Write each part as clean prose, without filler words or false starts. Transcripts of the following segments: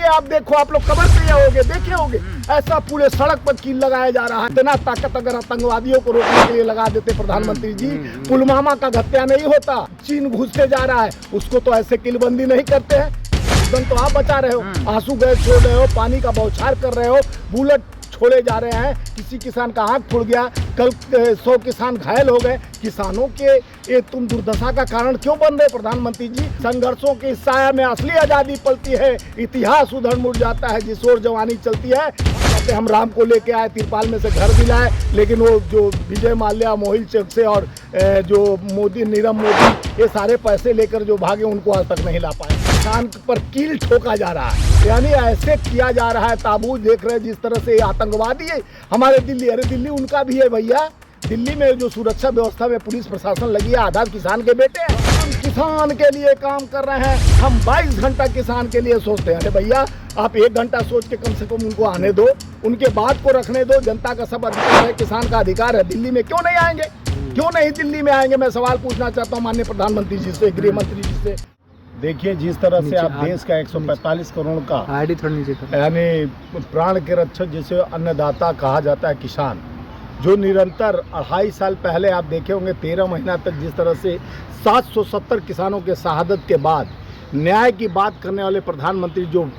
आप देखो, आप लोग खबर पे होगे, देखे होगे, ऐसा पूरे सड़क पर कील लगाया जा रहा है। इतना ताकत अगर आतंकवादियों को रोकने के लिए लगा देते प्रधानमंत्री जी, पुलवामा का हत्या नहीं होता। चीन घुसते जा रहा है, उसको तो ऐसे किलबंदी नहीं करते हैं। तो आप बचा रहे हो, आंसू गैस छोड़ रहे हो, पानी का बौछार कर रहे हो, बुलेट छोड़े जा रहे हैं। किसी किसान का आंख फूट गया, कल 100 किसान घायल हो गए। किसानों के ये तुम दुर्दशा का कारण क्यों बन रहे प्रधानमंत्री जी? संघर्षों के साया में असली आजादी पलती है, इतिहास उधर मुड़ जाता है जिस ओर जवानी चलती है। हम राम को लेके आए, तिरपाल में से घर दिलाए, लेकिन वो जो विजय माल्या मोहिल चौक से और जो मोदी, नीरव मोदी, ये सारे पैसे लेकर जो भागे, उनको आज तक नहीं ला पाए। किसान पर कील ठोका जा रहा है, यानी ऐसे किया जा रहा है। ताबूत देख रहे हैं जिस तरह से आतंकवादी है हमारे दिल्ली, अरे दिल्ली उनका भी है भैया। दिल्ली में जो सुरक्षा व्यवस्था में पुलिस प्रशासन लगी है, आधा किसान के बेटे हैं। हम किसान के लिए काम कर रहे हैं, हम 22 घंटा किसान के लिए सोचते हैं। अरे भैया, आप 1 घंटा सोच के कम से कम उनको आने दो, उनके बात को रखने दो। जनता का सब अधिकार है, किसान का अधिकार है। दिल्ली में क्यों नहीं आएंगे? क्यों नहीं दिल्ली में आएंगे? मैं सवाल पूछना चाहता हूँ माननीय प्रधानमंत्री जी से, गृह मंत्री जी से। देखिए, जिस तरह से आप देश का 145 करोड़ का यानी प्राण के रक्षक जिसे अन्नदाता कहा जाता है किसान, जो निरंतर 2.5 साल पहले आप देखे होंगे 13 महीना तक जिस तरह से 770 किसानों के शहादत के बाद न्याय की बात करने वाले प्रधानमंत्री जो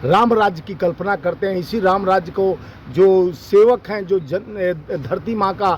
राम राज्य की कल्पना करते हैं, इसी राम राज्य को जो सेवक हैं, जो धरती माँ का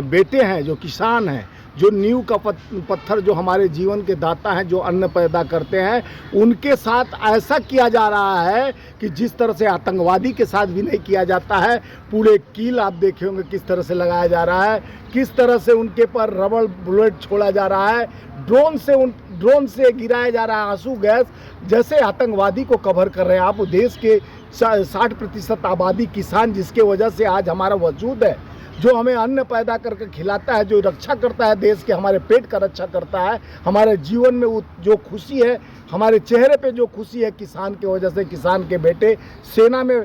बेटे हैं, जो किसान हैं, जो नींव का पत्थर, जो हमारे जीवन के दाता हैं, जो अन्न पैदा करते हैं, उनके साथ ऐसा किया जा रहा है कि जिस तरह से आतंकवादी के साथ भी नहीं किया जाता है। पूरे कील आप देखे होंगे किस तरह से लगाया जा रहा है, किस तरह से उनके पर रबड़ बुलेट छोड़ा जा रहा है, ड्रोन से गिराया जा रहा है आंसू गैस, जैसे आतंकवादी को कवर कर रहे हैं। आप देश के 60% आबादी किसान, जिसके वजह से आज हमारा वजूद है, जो हमें अन्न पैदा करके खिलाता है, जो रक्षा करता है देश के, हमारे पेट का रक्षा करता है, हमारे जीवन में जो खुशी है, हमारे चेहरे पे जो खुशी है, किसान की वजह से। किसान के बेटे सेना में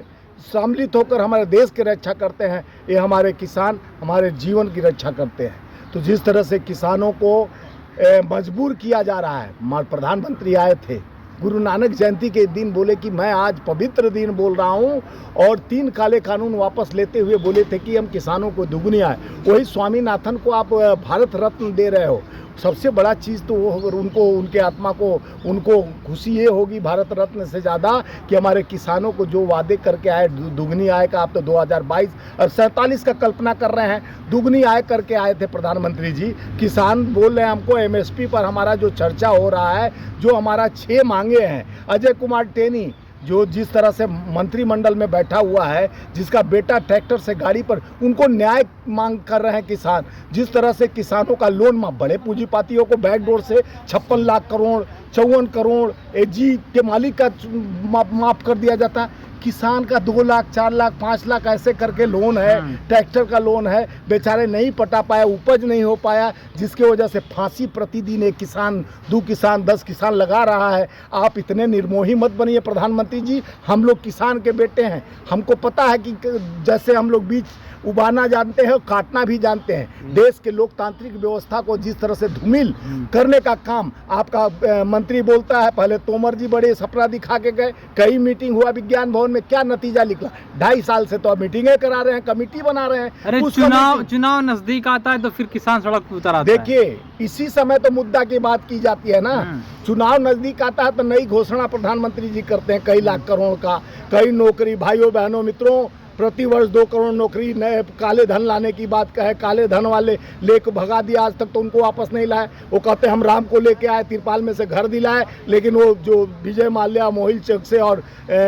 सम्मिलित होकर हमारे देश की रक्षा करते हैं। ये हमारे किसान हमारे जीवन की रक्षा करते हैं। तो जिस तरह से किसानों को मजबूर किया जा रहा है, प्रधानमंत्री आए थे गुरु नानक जयंती के दिन, बोले कि मैं आज पवित्र दिन बोल रहा हूं, और 3 काले कानून वापस लेते हुए बोले थे कि हम किसानों को दुगनी आए। वही स्वामीनाथन को आप भारत रत्न दे रहे हो। सबसे बड़ा चीज़ तो वो, अगर उनको, उनके आत्मा को, उनको खुशी ये होगी भारत रत्न से ज़्यादा कि हमारे किसानों को जो वादे करके आए, दुगनी आय का, आप तो 2022 और 47 का कल्पना कर रहे हैं, दुगनी आय करके आए थे प्रधानमंत्री जी। किसान बोल रहे हैं हमको MSP पर हमारा जो चर्चा हो रहा है, जो हमारा 6 मांगे हैं, अजय कुमार टेनी जो जिस तरह से मंत्रिमंडल में बैठा हुआ है, जिसका बेटा ट्रैक्टर से गाड़ी पर, उनको न्याय मांग कर रहे हैं किसान। जिस तरह से किसानों का लोन, बड़े पूंजीपतियों को बैकडोर से 56 लाख करोड़, 54 करोड़ AG के मालिक का माफ कर दिया जाता है। किसान का 2 लाख, 4 लाख, 5 लाख ऐसे करके लोन है, ट्रैक्टर का लोन है, बेचारे नहीं पटा पाया, उपज नहीं हो पाया, जिसके वजह से फांसी प्रतिदिन 1 किसान, 2 किसान, 10 किसान लगा रहा है। आप इतने निर्मोही मत बनिए प्रधानमंत्री जी। हम लोग किसान के बेटे हैं, हमको पता है कि जैसे हम लोग बीज उबाना जानते हैं, काटना भी जानते हैं। देश के लोकतांत्रिक व्यवस्था को जिस तरह से धूमिल करने का काम आपका मंत्री बोलता है। पहले तोमर जी बड़े सपना दिखा के गए, कई मीटिंग हुआ विज्ञान भवन में, क्या नतीजा निकला? 2.5 साल से तो अब मीटिंगें करा रहे हैं, कमेटी बना रहे हैं। अरे चुनाव नजदीक आता है तो फिर किसान सड़क पर उतर आता है। देखिए, इसी समय तो मुद्दा की बात की जाती है ना। चुनाव नजदीक आता है तो नई घोषणा प्रधानमंत्री जी करते हैं, कई लाख करोड़ का, कई नौकरी। भाइयों बहनों मित्रों, प्रतिवर्ष 2 करोड़ नौकरी, नए काले धन लाने की बात कहे, काले धन वाले लेकर भगा दिया, आज तक तो उनको वापस नहीं लाए। वो कहते हैं हम राम को लेके आए, तिरपाल में से घर दिलाए, लेकिन वो जो विजय माल्या मोहिल चौक से और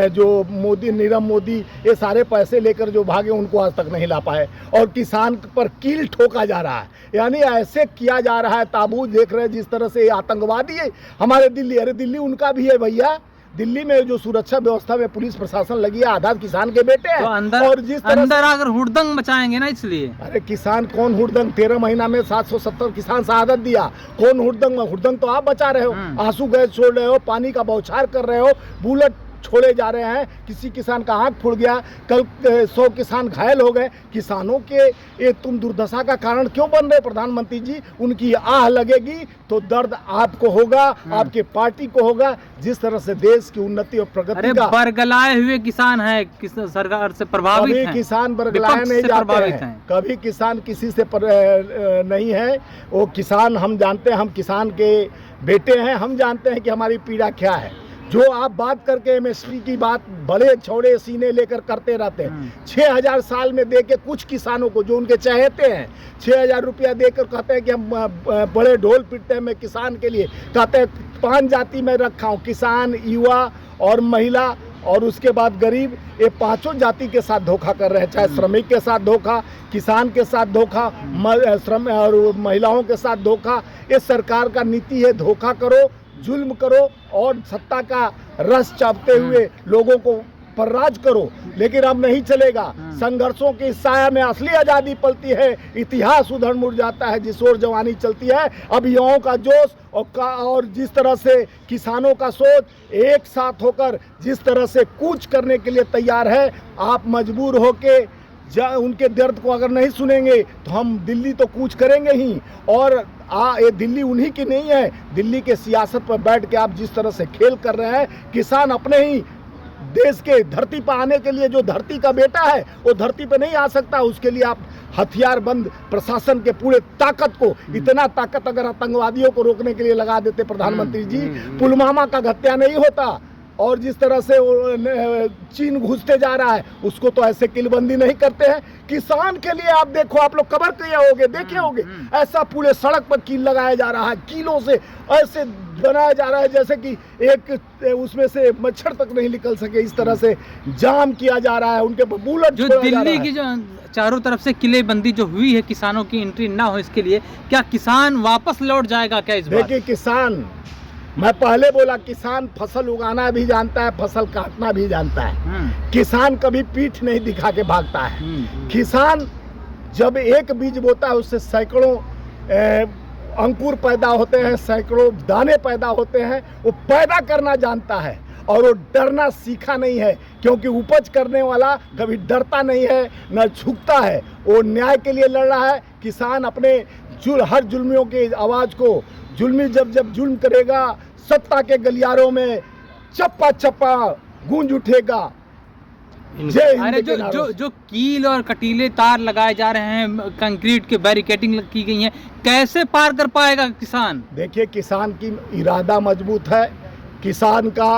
जो मोदी, नीरव मोदी, ये सारे पैसे लेकर जो भागे, उनको आज तक नहीं ला पाए। और किसान पर कील ठोका जा रहा है, यानी ऐसे किया जा रहा है। ताबूत देख रहे हैं जिस तरह से आतंकवादी है हमारे दिल्ली, अरे दिल्ली उनका भी है भैया। दिल्ली में जो सुरक्षा व्यवस्था में पुलिस प्रशासन लगी है, आधा किसान के बेटे हैं। तो और जिस तरह अंदर अगर हुड़दंग मचाएंगे ना, इसलिए। अरे किसान कौन हुड़दंग? 13 महीना में 770 किसान शहादत दिया, कौन हुड़दंग? हुड़दंग तो आप बचा रहे हो, आंसू गैस छोड़ रहे हो, पानी का बौछार कर रहे हो, बुलेट छोड़े जा रहे हैं। किसी किसान का आंख फूट गया, कल 100 किसान घायल हो गए। किसानों के ये तुम दुर्दशा का कारण क्यों बन रहे प्रधानमंत्री जी? उनकी आह लगेगी तो दर्द आपको होगा, आपके पार्टी को होगा। जिस तरह से देश की उन्नति और प्रगति का बरगलाए हुए किसान है, सरकार से प्रभावित कभी हैं, किसान बरगलाए नहीं जाते हैं, कभी किसान किसी से नहीं है। वो किसान हम जानते हैं, हम किसान के बेटे हैं, हम जानते हैं कि हमारी पीड़ा क्या है। जो आप बात करके एमएसपी की बात बड़े छोड़े सीने लेकर करते रहते हैं। 6,000 साल में दे के कुछ किसानों को जो उनके चाहते हैं 6,000 रुपया देकर कहते हैं कि हम बड़े ढोल पीटते हैं। मैं किसान के लिए कहते हैं 5 जाति में रखा हूँ, किसान, युवा और महिला और उसके बाद गरीब। ये 5 जाति के साथ धोखा कर रहे हैं, चाहे श्रमिक के साथ धोखा, किसान के साथ धोखा, श्रम और महिलाओं के साथ धोखा। ये सरकार का नीति है, धोखा करो, जुल्म करो और सत्ता का रस चापते हुए लोगों को पर राज करो। लेकिन अब नहीं चलेगा। संघर्षों की साया में असली आजादी पलती है, इतिहास उधर मुड़ जाता है जिस ओर जवानी चलती है। अब युवाओं का जोश और जिस तरह से किसानों का सोच एक साथ होकर जिस तरह से कूच करने के लिए तैयार है, आप मजबूर होके उनके दर्द को अगर नहीं सुनेंगे तो हम दिल्ली तो कूच करेंगे ही। और ये दिल्ली उन्हीं की नहीं है। दिल्ली के सियासत पर बैठ के आप जिस तरह से खेल कर रहे हैं, किसान अपने ही देश के धरती पर आने के लिए, जो धरती का बेटा है वो धरती पे नहीं आ सकता। उसके लिए आप हथियारबंद प्रशासन के पूरे ताकत को, इतना ताकत अगर आतंकवादियों को रोकने के लिए लगा देते प्रधानमंत्री जी, पुलवामा का घटना नहीं होता। और जिस तरह से चीन घुसते जा रहा है उसको तो ऐसे किलबंदी नहीं करते हैं। किसान के लिए आप देखो, आप लोग खबर किए होगे, देखे होगे, ऐसा पूरे सड़क पर कील लगाया जा रहा है, कीलों से ऐसे बनाया जा रहा है जैसे कि एक उसमें से मच्छर तक नहीं निकल सके। इस तरह से जाम किया जा रहा है, उनके बुलेट जो दिल्ली की जो चारों तरफ से किलेबंदी जो हुई है, किसानों की एंट्री ना हो इसके लिए, क्या किसान वापस लौट जाएगा क्या इस बार? देखिए किसान, मैं पहले बोला किसान फसल उगाना भी जानता है, फसल काटना भी जानता है। किसान कभी पीठ नहीं दिखा के भागता है। किसान जब एक बीज बोता है उससे सैकड़ों अंकुर पैदा होते हैं, सैकड़ों दाने पैदा होते हैं। वो पैदा करना जानता है और वो डरना सीखा नहीं है, क्योंकि उपज करने वाला कभी डरता नहीं है न झुकता है। वो न्याय के लिए लड़ रहा है। किसान अपने हर जुल्मियों की आवाज़ को, जुल्मी जब जुल्म करेगा, सत्ता के गलियारों में चप्पा चप्पा गूंज उठेगा। अरे जो कील और कटीले तार लगाए जा रहे हैं, कंक्रीट के बैरिकेडिंग की गई है, कैसे पार कर पाएगा किसान? देखिए किसान की इरादा मजबूत है, किसान का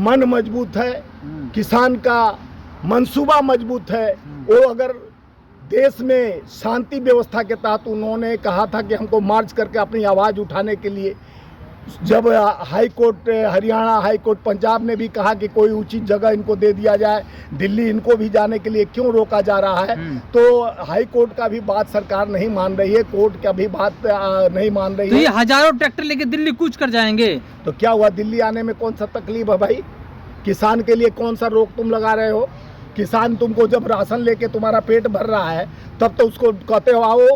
मन मजबूत है, किसान का मंसूबा मजबूत है। वो अगर देश में शांति व्यवस्था के तहत उन्होंने कहा था कि हमको मार्च करके अपनी आवाज़ उठाने के लिए, जब high court Haryana, high court Punjab ने भी कहा कि कोई उचित जगह इनको दे दिया जाए, दिल्ली इनको भी जाने के लिए क्यों रोका जा रहा है? तो हाई कोर्ट का भी बात सरकार नहीं मान रही है, कोर्ट का भी बात नहीं मान रही है। तो ये हजारों ट्रैक्टर लेके दिल्ली कूच कर जाएंगे तो क्या हुआ? दिल्ली आने में कौन सा तकलीफ है भाई? किसान के लिए कौन सा रोक तुम लगा रहे हो? किसान तुमको जब राशन लेके तुम्हारा पेट भर रहा है तब तो उसको कहते हो आओ,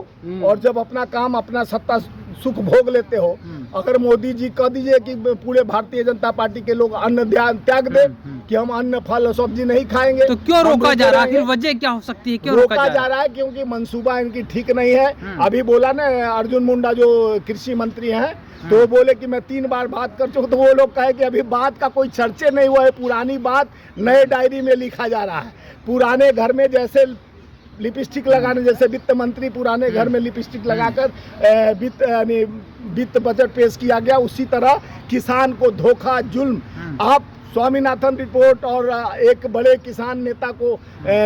और जब अपना काम, अपना सत्ता सुख भोग लेते हो। अगर मोदी जी कह दीजिए कि पूरे भारतीय जनता पार्टी के लोग अन्न त्याग दे कि हम अन्न फल सब्जी नहीं खाएंगे, तो क्यों रोका जा रहा है? वजह क्या हो सकती है, क्यों रोका जा रहा है? क्योंकि मंसूबा इनकी ठीक नहीं है। अभी बोला ना अर्जुन मुंडा जो कृषि मंत्री हैं, तो वो बोले कि मैं 3 बार बात कर चुका। तो वो लोग कहे कि अभी बात का कोई चर्चे नहीं हुआ है, पुरानी बात नए डायरी में लिखा जा रहा है। पुराने घर में जैसे लिपस्टिक लगाने, जैसे वित्त मंत्री पुराने घर में लिपस्टिक लगाकर वित्त बजट पेश किया गया, उसी तरह किसान को धोखा, जुल्म। आप स्वामीनाथन रिपोर्ट और एक बड़े किसान नेता को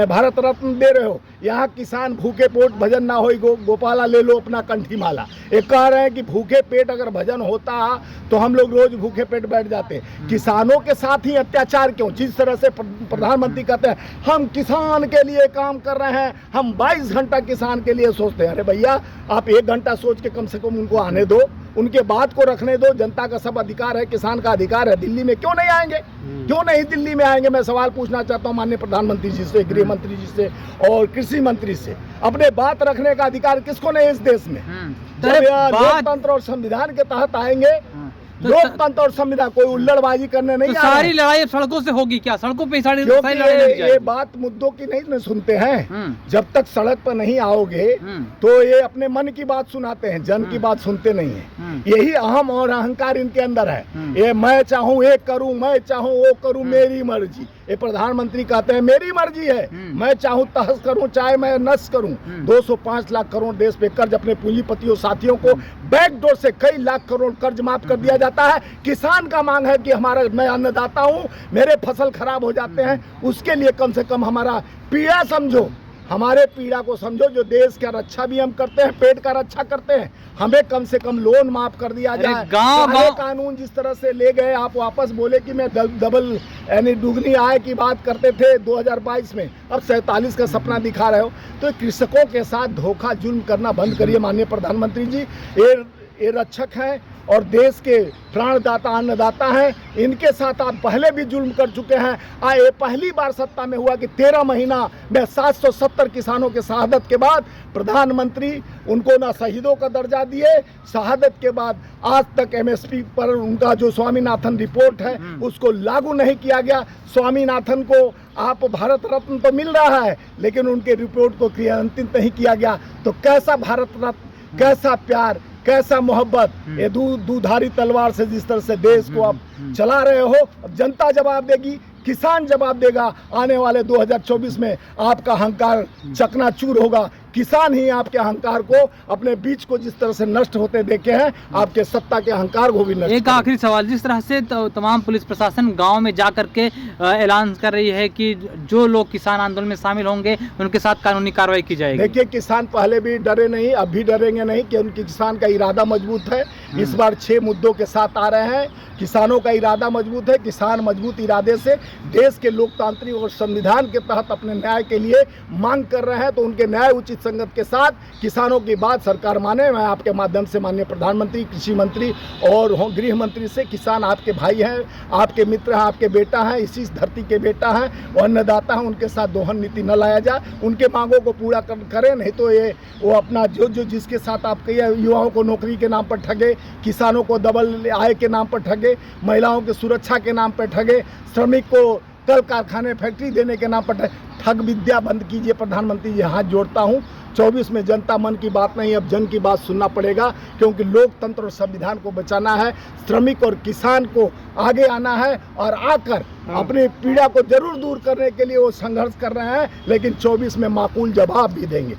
भारत रत्न दे रहे हो। यहाँ किसान भूखे पेट भजन ना हो, गोपाला ले लो अपना कंठी माला। एक कह रहे हैं कि भूखे पेट अगर भजन होता तो हम लोग रोज भूखे पेट बैठ जाते। किसानों के साथ ही अत्याचार क्यों? जिस तरह से प्रधानमंत्री कहते हैं हम किसान के लिए काम कर रहे हैं, हम 22 घंटा किसान के लिए सोचते हैं। अरे भैया, आप 1 घंटा सोच के कम से कम उनको आने दो, उनके बात को रखने दो। जनता का सब अधिकार है, किसान का अधिकार है। दिल्ली में क्यों नहीं आएंगे? क्यों नहीं दिल्ली में आएंगे? मैं सवाल पूछना चाहता हूं माननीय प्रधानमंत्री जी से, गृह मंत्री जी से और कृषि मंत्री से। अपने बात रखने का अधिकार किसको नहीं इस देश में? जब लोकतंत्र और संविधान के तहत आएंगे लोकतंत्र और संविधान, कोई उल्लड़बाजी करने नहीं तो आ रहे सारी हैं। लड़ाई अब सड़कों से होगी क्या? सड़कों पे सारी क्योंकि लड़ाई लड़ी ये जाएगी। बात मुद्दों की नहीं न सुनते हैं। हम्म। जब तक सड़क पर नहीं आओगे तो ये अपने मन की बात सुनाते हैं, जन की बात सुनते नहीं है। यही अहम और अहंकार इनके अंदर है। ये मैं चाहूँ ये करूँ, मैं चाहूँ वो करूँ, मेरी मर्जी। ये प्रधानमंत्री कहते हैं मेरी मर्जी है, मैं चाहूँ तहस करूँ चाहे मैं नस करूँ। 205 लाख करोड़ देश पे कर्ज अपने पूंजीपतियों साथियों को बैकडोर से कई लाख करोड़ कर्ज माफ कर दिया जाता है। किसान का मांग है कि हमारा, मैं अन्नदाता हूँ, मेरे फसल खराब हो जाते हैं, उसके लिए कम से कम हमारा पीड़ा समझो, हमारे पीड़ा को समझो। जो देश का रक्षा भी हम करते हैं, पेट का रक्षा करते हैं, हमें कम से कम लोन माफ कर दिया जाए। गाँव कानून जिस तरह से ले गए, आप वापस बोले कि मैं डबल यानी दुगनी आय की बात करते थे 2022 में, अब 47 का सपना दिखा रहे हो। तो कृषकों के साथ धोखा जुल्म करना बंद करिए माननीय प्रधानमंत्री जी। ये रक्षक हैं और देश के प्राणदाता अन्नदाता हैं, इनके साथ आप पहले भी जुल्म कर चुके हैं। ये पहली बार सत्ता में हुआ कि 13 महीना में 770 किसानों के शहादत के बाद प्रधानमंत्री उनको ना शहीदों का दर्जा दिए, शहादत के बाद आज तक MSP पर उनका जो स्वामीनाथन रिपोर्ट है उसको लागू नहीं किया गया। स्वामीनाथन को आप भारत रत्न तो मिल रहा है, लेकिन उनके रिपोर्ट को क्रियान्वित नहीं किया गया। तो कैसा भारत रत्न, कैसा प्यार, कैसा मोहब्बत। ये दुधारी तलवार से जिस तरह से देश को आप चला रहे हो, अब जनता जवाब देगी, किसान जवाब देगा। आने वाले 2024 में आपका अहंकार चकनाचूर होगा। किसान ही आपके अहंकार को, अपने बीच को जिस तरह से नष्ट होते देखे हैं, आपके सत्ता के अहंकार को भी नष्ट। एक आखिरी सवाल, जिस तरह से तमाम पुलिस प्रशासन गांव में जा करके ऐलान कर रही है कि जो लोग किसान आंदोलन में शामिल होंगे उनके साथ कानूनी कार्रवाई की जाएगी। देखिए, किसान पहले भी डरे नहीं, अब भी डरेंगे नहीं, कि उनके किसान का इरादा मजबूत है। इस बार 6 मुद्दों के साथ आ रहे हैं। किसानों का इरादा मजबूत है। किसान मजबूत इरादे से देश के लोकतांत्रिक और संविधान के तहत अपने न्याय के लिए मांग कर रहे हैं। तो उनके न्याय उचित संगत के साथ किसानों की बात सरकार माने। मैं आपके माध्यम से माननीय प्रधानमंत्री, कृषि मंत्री और गृह मंत्री से, किसान आपके भाई हैं, आपके मित्र हैं, आपके बेटा हैं, इसी धरती के बेटा हैं, वो अन्नदाता हैं, उनके साथ दोहन नीति न लाया जाए। उनके मांगों को पूरा करें, नहीं तो ये वो अपना जो जिसके साथ आप कहिए, युवाओं को नौकरी के नाम पर ठगे, किसानों को डबल आय के नाम पर ठगे, महिलाओं की सुरक्षा के नाम पर ठगे, श्रमिक को कल कारखाने फैक्ट्री देने के नाम पर ठग विद्या बंद कीजिए। प्रधानमंत्री जी हाथ जोड़ता हूँ। 24 में जनता मन की बात नहीं, अब जन की बात सुनना पड़ेगा, क्योंकि लोकतंत्र और संविधान को बचाना है। श्रमिक और किसान को आगे आना है और आकर अपनी पीड़ा को जरूर दूर करने के लिए वो संघर्ष कर रहे हैं, लेकिन 24 में माकूल जवाब भी देंगे।